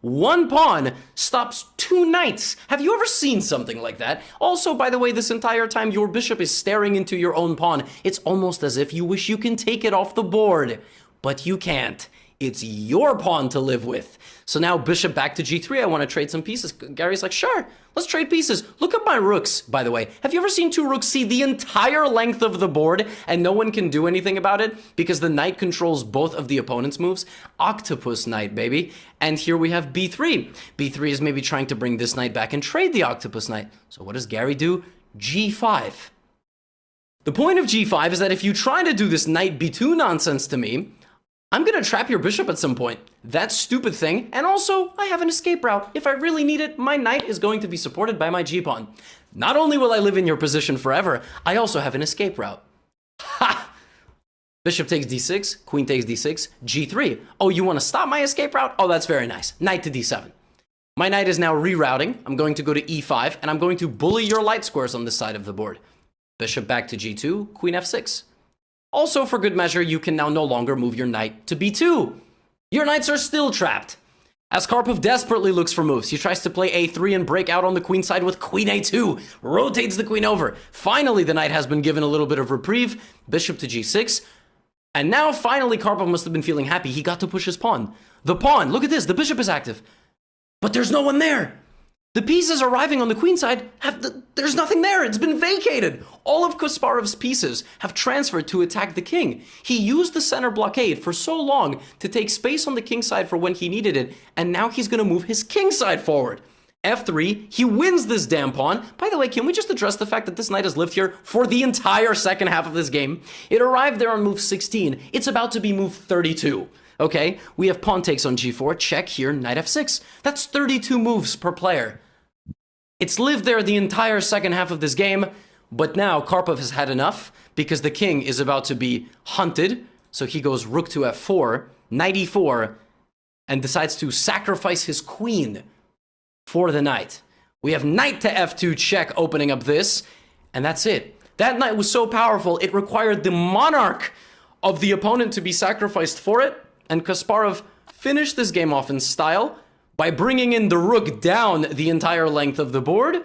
One pawn stops two knights. Have you ever seen something like that? Also, by the way, this entire time your bishop is staring into your own pawn. It's almost as if you wish you can take it off the board, but you can't. It's your pawn to live with. So now bishop back to g3. I want to trade some pieces. Gary's like, sure, let's trade pieces. Look at my rooks, by the way. Have you ever seen two rooks see the entire length of the board and no one can do anything about it because the knight controls both of the opponent's moves? Octopus knight, baby. And here we have b3. b3 is maybe trying to bring this knight back and trade the octopus knight. So what does Garry do? g5. The point of g5 is that if you try to do this knight b2 nonsense to me, I'm gonna trap your bishop at some point. That stupid thing, and also, I have an escape route. If I really need it, my knight is going to be supported by my g-pawn. Not only will I live in your position forever, I also have an escape route. Ha! Bishop takes d6, queen takes d6, g3. Oh, you want to stop my escape route? Oh, that's very nice. Knight to d7. My knight is now rerouting. I'm going to go to e5, and I'm going to bully your light squares on this side of the board. Bishop back to g2, queen f6. Also, for good measure, you can now no longer move your knight to b2. Your knights are still trapped. As Karpov desperately looks for moves, he tries to play a3 and break out on the queen side with queen a2. Rotates the queen over. Finally, the knight has been given a little bit of reprieve. Bishop to g6. And now, finally, Karpov must have been feeling happy. He got to push his pawn. The pawn, look at this, the bishop is active. But there's no one there. The pieces arriving on the queen side, there's nothing there. It's been vacated. All of Kasparov's pieces have transferred to attack the king. He used the center blockade for so long to take space on the king side for when he needed it, and now he's going to move his king side forward. f3, he wins this damn pawn. By the way, can we just address the fact that this knight has lived here for the entire second half of this game? It arrived there on move 16. It's about to be move 32. Okay, we have pawn takes on g4, check here, knight f6. That's 32 moves per player. It's lived there the entire second half of this game, but now Karpov has had enough because the king is about to be hunted. So he goes rook to f4, knight e4, and decides to sacrifice his queen for the knight. We have knight to f2 check opening up this, and that's it. That knight was so powerful, it required the monarch of the opponent to be sacrificed for it, and Kasparov finished this game off in style by bringing in the rook down the entire length of the board.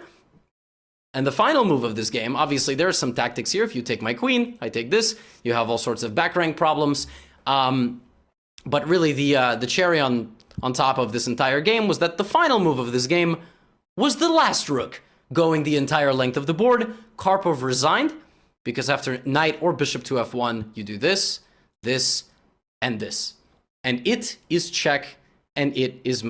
And the final move of this game, obviously there are some tactics here. If you take my queen, I take this, you have all sorts of back rank problems. But really the cherry on top of this entire game was that the final move of this game was the last rook going the entire length of the board. Karpov resigned because after knight or bishop to f1, you do this, this, and this. And it is check, and it is